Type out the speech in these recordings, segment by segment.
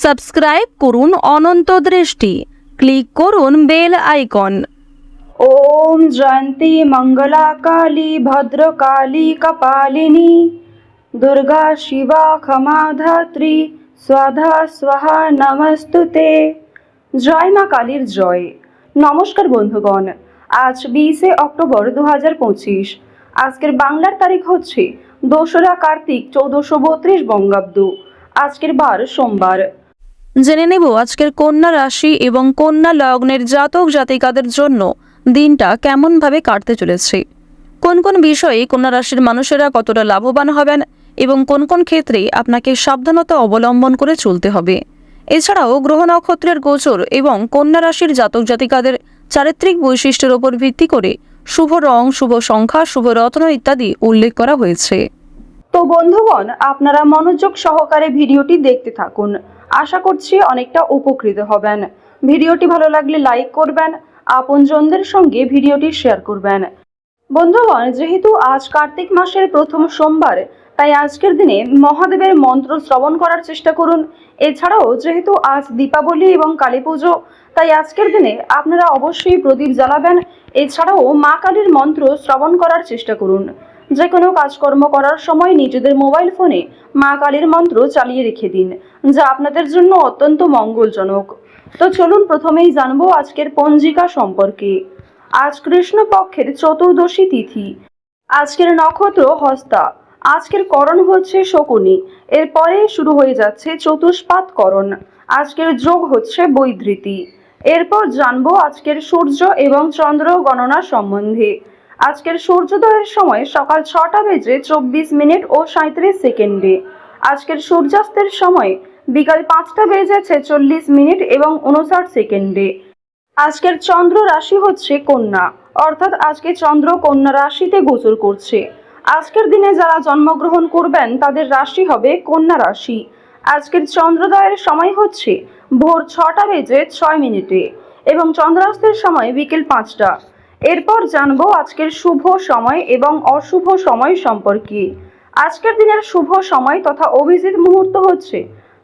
Subscribe করুন অনন্ত দৃষ্টি, click করুন বেল আইকন। ओम जयंती मंगला काली भद्रकाली कपालिनी दुर्गा शिवा क्षमा धात्री स्वाधा स्वाहा नमस्तुते। জয় মা কালীর জয়। নমস্কার বন্ধুগণ, আজ 20 অক্টোবর 2025। আজকের বাংলার তারিখ হচ্ছে 2রা কার্তিক 1432 বঙ্গাব্দ। আজকের বার সোমবার। জেনে নেব আজকের কন্যা রাশি এবং কন্যা লগ্নের জাতক জাতিকাদের জন্য দিনটা কেমনভাবে কাটতে চলেছে, কোন কোন বিষয়ে কন্যা রাশির মানুষেরা কতটা লাভবান হবেন এবং কোন কোন ক্ষেত্রে আপনাকে সাবধানতা অবলম্বন করে চলতে হবে। এছাড়াও গ্রহ নক্ষত্রের গোচর এবং কন্যা রাশির জাতক জাতিকাদের চারিত্রিক বৈশিষ্ট্যের উপর ভিত্তি করে শুভ রং, শুভ সংখ্যা, শুভ রত্ন ইত্যাদি উল্লেখ করা হয়েছে। তো বন্ধুগণ, আপনারা মনোযোগ সহকারে ভিডিওটি দেখতে থাকুন। আশা করছি অনেকটা উপকৃত হবেন। ভিডিওটি ভালো লাগলে লাইক করবেন, আপনজনদের সঙ্গে ভিডিওটি শেয়ার করবেন। বন্ধুগণ, যেহেতু আজ কার্তিক মাসের প্রথম সোমবার, তাই আজকের দিনে মহাদেবের মন্ত্র শ্রবণ করার চেষ্টা করুন। এছাড়াও যেহেতু আজ দীপাবলি এবং কালী পুজো, তাই আজকের দিনে আপনারা অবশ্যই প্রদীপ জ্বালাবেন। এছাড়াও মা কালীর মন্ত্র শ্রবণ করার চেষ্টা করুন। যে কোনো কাজকর্ম করার সময় নিজেদের মোবাইল ফোনে মা কালীর মন্ত্র চালিয়ে রেখে দিন, যা আপনাদের জন্য অত্যন্ত মঙ্গলজনক। তো চলুন প্রথমেই জানবো আজকের পঞ্জিকা সম্পর্কে। আজ কৃষ্ণপক্ষের চতুর্দশী তিথি। আজকের নক্ষত্র হস্তা। আজকের করণ হচ্ছে শকুনি। এরপরে শুরু হয়ে যাচ্ছে চতুষ্পাদ করণ। আজকের যোগ হচ্ছে বৈধৃতি। এরপর জানবো আজকের সূর্য এবং চন্দ্র গণনা সম্বন্ধে। আজকের সূর্যোদয়ের সময় সকাল 6টা বেজে 24 মিনিট ও 37 সেকেন্ডে। আজকের সূর্যাস্তের সময় বিকাল 5টা বেজে 46 মিনিট এবং 59 সেকেন্ডে। আজকের চন্দ্র রাশি হচ্ছে কন্যা, অর্থাৎ আজকে চন্দ্র কন্যা রাশিতে গোচর করছে। আজকের দিনে যারা জন্মগ্রহণ করবেন তাদের রাশি হবে কন্যা রাশি। আজকের চন্দ্রোদয়ের সময় হচ্ছে ভোর 6টা বেজে 6 মিনিটে এবং চন্দ্রাস্তের সময় বিকেল 5টা। এরপর জানবো আজকের শুভ সময় এবং অশুভ সময় সম্পর্কে। আজকের দিনের শুভ সময় তথা অভিজিৎ মুহূর্ত হচ্ছে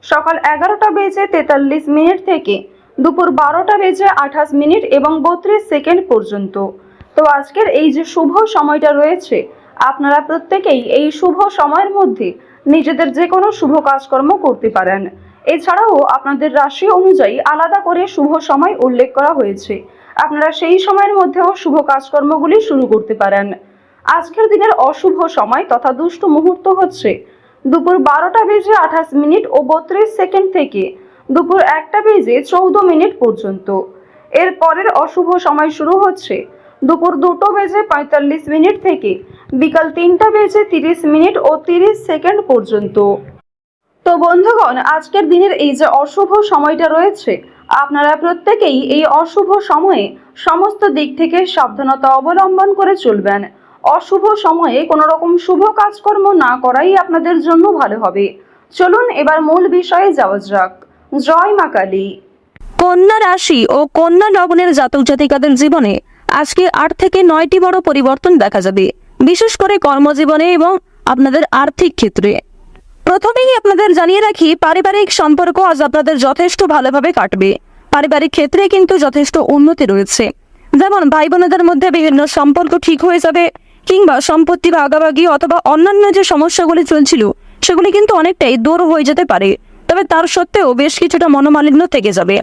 সকাল 11টা বেজে 43 মিনিট থেকে দুপুর 12টা বেজে 28 মিনিট এবং 32 সেকেন্ড পর্যন্ত। তো আজকের এই যে শুভ সময়টা রয়েছে, আপনারা প্রত্যেকেই এই শুভ সময়ের মধ্যে নিজেদের যে কোনো শুভ কাজকর্ম করতে পারেন। এছাড়াও আপনাদের রাশি অনুযায়ী আলাদা করে শুভ সময় উল্লেখ করা হয়েছে, আপনারা সেই সময়ের মধ্যেও শুভ কাজকর্মগুলি শুরু করতে পারেন। আজকের দিনের অশুভ সময় তথা দুষ্ট মুহূর্ত হচ্ছে দুপুর 12টা বেজে 28 মিনিট ও 32 সেকেন্ড থেকে দুপুর 1টা বেজে 14 মিনিট পর্যন্ত। এর পরের অশুভ সময় শুরু হচ্ছে দুপুর 2টো বেজে 45 মিনিট থেকে বিকাল 3টা বেজে 30 মিনিট ও 30 সেকেন্ড পর্যন্ত। তো বন্ধুগণ, আজকের দিনের এই যে অশুভ সময়টা রয়েছে, আপনারা প্রত্যেকেই এই অশুভ সময়ে সমস্ত দিক থেকে সাবধানতা অবলম্বন করে চলবেন। অশুভ সময়ে কোনো রকম শুভ কাজকর্ম না করাই আপনাদের জন্য ভালো হবে। চলুন এবার মূল বিষয়ে যাওয়া যাক। জয় মা কালী। কন্যা রাশি ও কন্যা লগ্নের জাতক জাতিকাদের জীবনে আজকে 8 থেকে 9টি বড় পরিবর্তন দেখা যাবে, বিশেষ করে কর্মজীবনে এবং আপনাদের আর্থিক ক্ষেত্রে। প্রথমেই আপনাদের জানিয়ে রাখি, পারিবারিক সম্পর্ক আজ আপনাদের যথেষ্ট ভালোভাবে কাটবে। পারিবারিক ক্ষেত্রে কিন্তু যথেষ্ট উন্নতি রয়েছে। যেমন ভাই বোনেদের মধ্যে বিভিন্ন সম্পর্ক ঠিক হয়ে যাবে, কিংবা সম্পত্তি ভাগাভাগি অথবা অন্যান্য যে সমস্যাগুলি চলছিল সেগুলি কিন্তু অনেকটাই দূর হয়ে যেতে পারে। তবে তার সত্ত্বেও বেশ কিছুটা মনোমালিন্য থেকে যাবে।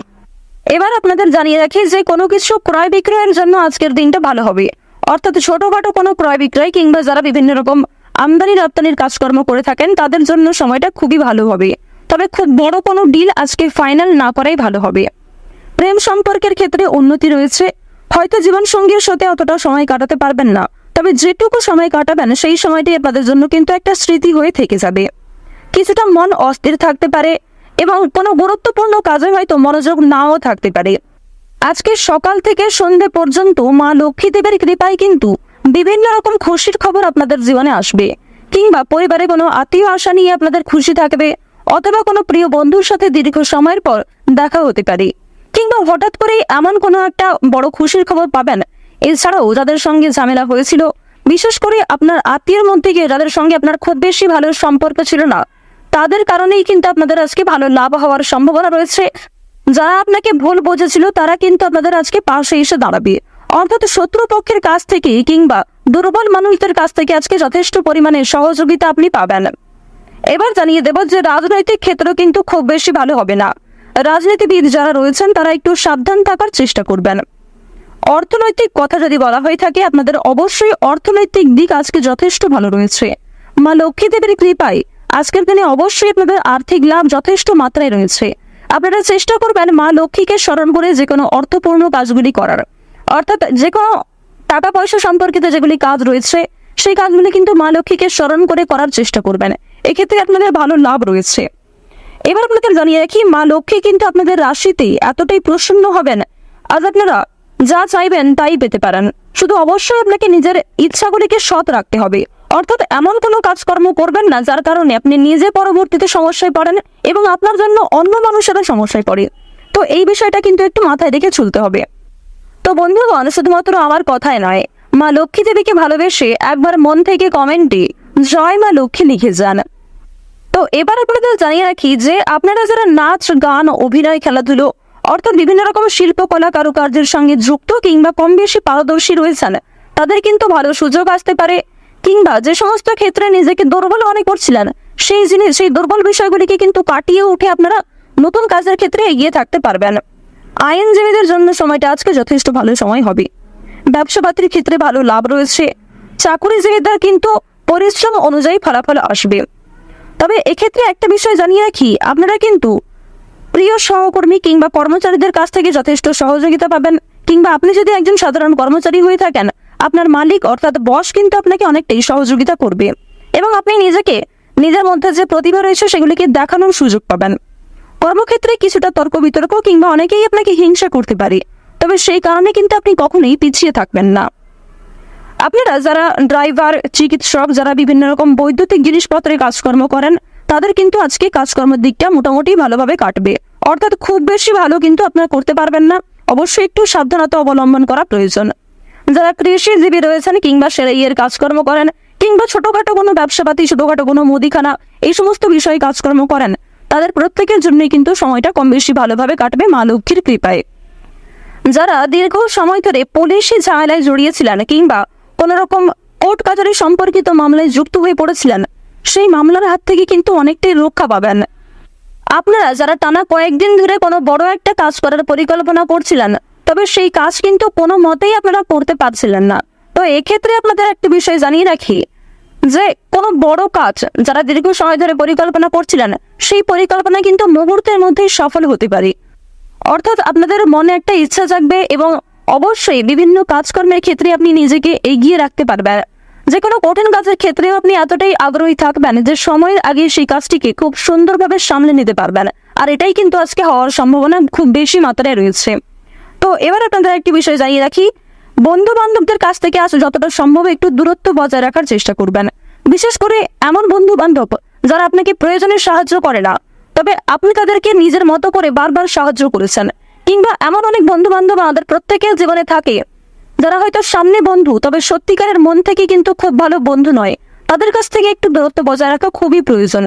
এবার আপনাদের জানিয়ে রাখি যে কোনো কিছু ক্রয় বিক্রয়ের জন্য আজকের দিনটা ভালো হবে, অর্থাৎ ছোটখাটো কোনো ক্রয় বিক্রয় কিংবা যারা বিভিন্ন রকম আমদানি রপ্তানির কাজকর্ম করে থাকেন তাদের জন্য সময়টা খুবই ভালো হবে। তবে খুব বড় কোনো ডিল আজকে ফাইনাল না করাই ভালো হবে। প্রেম সম্পর্কের ক্ষেত্রে উন্নতি রয়েছে। হয়তো জীবনসঙ্গীর সাথে অতটা সময় কাটাতে পারবেন না, তবে যেটুকু সময় কাটাবেন সেই সময়টি আপনাদের জন্য কিন্তু একটা স্মৃতি হয়ে থেকে যাবে। কিছুটা মন অস্থির থাকতে পারে এবং কোনো গুরুত্বপূর্ণ কাজে হয়তো মনোযোগ নাও থাকতে পারে। আজকে সকাল থেকে সন্ধে পর্যন্ত মা লক্ষ্মী দেবীর কৃপায় কিন্তু বিভিন্ন রকম খুশির খবর আপনাদের জীবনে আসবে, কিংবা পরিবারে কোনো আত্মীয় আশা নিয়ে আপনাদের খুশি থাকবে, অথবা কোনো প্রিয় বন্ধুর সাথে দীর্ঘ সময়ের পর দেখা হতে পারে, কিংবা হঠাৎ করে এমন কোনো একটা বড় খুশির খবর পাবেন। এছাড়াও যাদের সঙ্গে ঝামেলা হয়েছিল, বিশেষ করে আপনার আত্মীয়ের মধ্যে গিয়ে যাদের সঙ্গে আপনার খুব বেশি ভালো সম্পর্ক ছিল না, তাদের কারণেই কিন্তু আপনাদের আজকে ভালো লাভ হওয়ার সম্ভাবনা রয়েছে। যারা আপনাকে ভুল বুঝেছিল তারা কিন্তু আপনাদের আজকে পাশে এসে দাঁড়াবে, অর্থাৎ শত্রুপক্ষের কাছ থেকে কিংবা দুর্বল মানুষদের কাছ থেকে আজকে যথেষ্ট পরিমাণে সহযোগিতা আপনি পাবেন। এবার জানিয়ে দেব যে রাজনৈতিক ক্ষেত্র কিন্তু খুব বেশি ভালো হবে না। রাজনীতিবিদ যারা রয়েছেন তারা একটু সাবধান থাকার চেষ্টা করবেন। অর্থনৈতিক কথা যদি বলা হয়ে থাকে, আপনাদের অবশ্যই অর্থনৈতিক দিক আজকে যথেষ্ট ভালো রয়েছে। মা লক্ষ্মী দেবীর কৃপায় আজকের দিনে অবশ্যই আপনাদের আর্থিক লাভ যথেষ্ট মাত্রায় রয়েছে। আপনারা চেষ্টা করবেন মা লক্ষ্মীকে স্মরণ করে যে কোনো অর্থপূর্ণ কাজগুলি করার, অর্থাৎ যে কোনো টাকা পয়সা সম্পর্কিত যেগুলি কাজ রয়েছে সেই কাজগুলি কিন্তু মা লক্ষ্মীকে স্মরণ করে করার চেষ্টা করবেন। এক্ষেত্রে আপনাদের ভালো লাভ রয়েছে। এবার আপনাদের জানিয়ে রাখি, মা লক্ষ্মী কিন্তু আপনাদের রাশিতে এতটাই প্রসন্ন হবেন, আজ আপনারা যা চাইবেন তাই পেতে পারেন। শুধু অবশ্যই আপনাকে নিজের ইচ্ছাগুলিকে সৎ রাখতে হবে, অর্থাৎ এমন কোনো কাজকর্ম করবেন না যার কারণে আপনি নিজে পরবর্তীতে সমস্যায় পড়েন এবং আপনার জন্য অন্য মানুষেরা সমস্যায় পড়ে। তো এই বিষয়টা কিন্তু একটু মাথায় রেখে চলতে হবে। তো বন্ধুগণ, শুধুমাত্র আমার কথায় নয়, মা লক্ষ্মী দেবীকে ভালোবেসে একবার মন থেকে কমেন্টে জয় মা লক্ষ্মী লিখে যান। তো এবার আপনাদের জানিয়ে রাখি যে আপনারা যারা নাচ, গান, অভিনয়, খেলাধুলো অর্থাৎ বিভিন্ন রকম শিল্পকলা কারুকার্যের সঙ্গে যুক্ত কিংবা কম বেশি পারদর্শী রয়েছেন, তাদের কিন্তু ভালো সুযোগ আসতে পারে। কিংবা যে সমস্ত ক্ষেত্রে নিজেকে দুর্বল মনে করছিলেন সেই দুর্বল বিষয়গুলিকে কিন্তু কাটিয়ে উঠে আপনারা নতুন কাজের ক্ষেত্রে এগিয়ে থাকতে পারবেন। আইনজীবীদের জন্য সময়টা আজকে যথেষ্ট ভালো সময় হবে। ব্যবসাপাতির ক্ষেত্রে ভালো লাভ রয়েছে। চাকুরিজীবীদের কিন্তু পরিশ্রম অনুযায়ী ফলাফল আসবে। তবে এক্ষেত্রে একটা বিষয় জানিয়ে রাখি, আপনারা কিন্তু প্রিয় সহকর্মী কিংবা কর্মচারীদের কাছ থেকে যথেষ্ট সহযোগিতা পাবেন। কিংবা আপনি যদি একজন সাধারণ কর্মচারী হয়ে থাকেন, আপনার মালিক অর্থাৎ বস কিন্তু আপনাকে অনেকটাই সহযোগিতা করবে এবং আপনি নিজের মধ্যে যে প্রতিভা রয়েছে সেগুলিকে দেখানোর সুযোগ পাবেন। কর্মক্ষেত্রে কিছুটা তর্ক বিতর্ক কিংবা অনেকেই আপনাকে হিংসা করতে পারে, তবে সেই কারণে কিন্তু আপনি কখনোই পিছিয়ে থাকবেন না। আপনারা যারা ড্রাইভার, চিকিৎসক, যারা বিভিন্ন রকম বৈদ্যুতিক জিনিসপত্রের কাজকর্ম করেন, তাদের কিন্তু আজকে কাজকর্মের দিকটা মোটামুটি ভালোভাবে কাটবে, অর্থাৎ খুব বেশি ভালো কিন্তু আপনারা করতে পারবেন না। অবশ্যই একটু সাবধানতা অবলম্বন করা প্রয়োজন। যারা কৃষিজীবী রয়েছেন কিংবা সেলাইয়ের কাজকর্ম করেন কিংবা ছোটখাটো কোনো ব্যবসাপাতি, ছোটখাটো কোনো মুদিখানা, এই সমস্ত বিষয়ে কাজকর্ম করেন, তাদের প্রত্যেকের জন্যই কিন্তু সময়টা কম বেশি ভালোভাবে কাটবে মা লক্ষ্মীর কৃপায়। যারা দীর্ঘ সময় ধরে পুলিশি ঝামেলায় জড়িয়েছিলেন কিংবা কোনো রকম কোর্ট কাচারি সম্পর্কিত মামলায় যুক্ত হয়ে পড়েছিলেন, সেই মামলার হাত থেকে কিন্তু অনেকটাই রক্ষা পাবেন। আপনারা যারা টানা কয়েকদিন ধরে কোনো বড় একটা কাজ করার পরিকল্পনা করছিলেন, তবে সেই কাজ কিন্তু কোনো মতেই আপনারা করতে পারছিলেন না, তো এক্ষেত্রে আপনাদের একটা বিষয় জানিয়ে রাখি যে কোনো বড় কাজ যারা দীর্ঘ সময় ধরে পরিকল্পনা করছিলেন, সেই পরিকল্পনা কিন্তু মুহূর্তের মধ্যেই সফল হতে পারে। অর্থাৎ আপনাদের মনে একটা ইচ্ছা জাগবে এবং অবশ্যই বিভিন্ন কাজকর্মের ক্ষেত্রে আপনি নিজেকে এগিয়ে রাখতে পারবেন। যে কোনো কঠিন কাজের ক্ষেত্রেও আপনি এতটাই আগ্রহী থাকবেন যে সময়ের আগে সেই কাজটিকে খুব সুন্দরভাবে সামলে নিতে পারবেন, আর এটাই কিন্তু আজকে হওয়ার সম্ভাবনা খুব বেশি মাত্রায় রয়েছে। তো এবার আপনাদের একটি বিষয় জানিয়ে রাখি, বন্ধু বান্ধবদের কাছ থেকে আজ যতটা সম্ভব একটু দূরত্ব বজায় রাখার চেষ্টা করবেন। বিশেষ করে এমন বন্ধু বান্ধব যারা আপনাকে প্রয়োজনে সাহায্য করে না, তবে আপনি তাদেরকে নিজের মতো করে বারবার সাহায্য করেছেন। কিংবা এমন অনেক বন্ধু বান্ধব আমাদের প্রত্যেকের জীবনে থাকে যারা হয়তো সামনে বন্ধু, তবে সত্যিকারের মন থেকে কিন্তু খুব ভালো বন্ধু নয়। তাদের কাছ থেকে একটু দূরত্ব বজায় রাখা খুবই প্রয়োজন,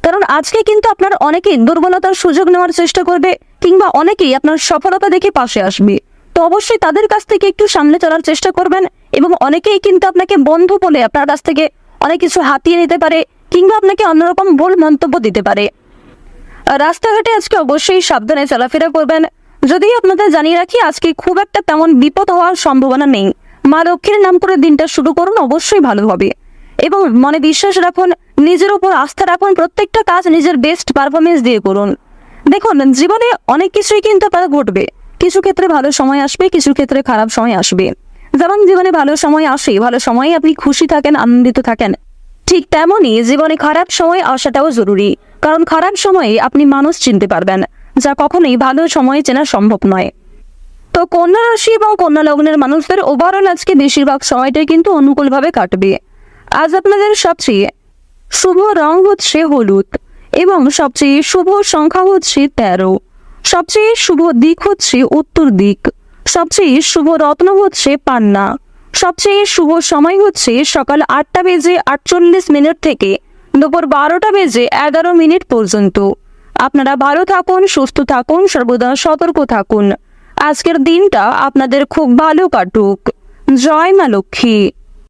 কারণ আজকে কিন্তু আপনার অনেকেই দুর্বলতার সুযোগ নেওয়ার চেষ্টা করবে কিংবা অনেকেই আপনার সফলতা দেখে পাশে আসবে। তো অবশ্যই তাদের কাছ থেকে একটু সামনে চলার চেষ্টা করবেন এবং অনেকেই কিন্তু আপনাকে বন্ধু বলে আপনার কাছ থেকে অনেক কিছু হাতিয়ে নিতে পারে কিংবা আপনাকে অন্যরকম ভুল মন্তব্য দিতে পারে। রাস্তাঘাটে আজকে অবশ্যই সাবধানে চলাফেরা করবেন। যদি আপনাদের জানিয়ে রাখি, আজকে খুব একটা তেমন বিপদ হওয়ার সম্ভাবনা নেই। মা লক্ষ্মীর নাম করে দিনটা শুরু করুন, অবশ্যই ভালো হবে এবং মনে বিশ্বাস রাখুন, নিজের উপর আস্থা রাখুন, প্রত্যেকটা কাজ নিজের বেস্ট পারফরমেন্স দিয়ে করুন। দেখুন, জীবনে অনেক কিছুই কিন্তু আপনার ঘটবে। কিছু ক্ষেত্রে ভালো সময় আসবে, কিছু ক্ষেত্রে খারাপ সময় আসবে। যেমন জীবনে ভালো সময় আসে, ভালো সময়ে আপনি খুশি থাকেন, আনন্দিত থাকেন, ঠিক তেমনই জীবনে খারাপ সময় আসাটাও জরুরি, কারণ খারাপ সময়ে আপনি মানুষ চিনতে পারবেন, যা কখনোই ভালো সময়ে চেনা সম্ভব নয়। তো কন্যা রাশি এবং কন্যা লগ্নের মানুষদের ওভারঅল আজকে বেশিরভাগ সময়টাই কিন্তু অনুকূলভাবে কাটবে। আজ আপনাদের সবচেয়ে শুভ রং হচ্ছে হলুদ এবং সবচেয়ে শুভ সংখ্যা হচ্ছে 13। সবচেয়ে শুভ দিক হচ্ছে উত্তর দিক। সবচেয়ে শুভ রত্ন হচ্ছে পান্না। সবচেয়ে শুভ সময় হচ্ছে সকাল 8টা বেজে 48 মিনিট থেকে দুপুর 12:11 পর্যন্ত। আপনারা ভালো থাকুন, সুস্থ থাকুন, সর্বদা সতর্ক থাকুন। আজকের দিনটা আপনাদের খুব ভালো কাটুক। জয় মা লক্ষ্মী।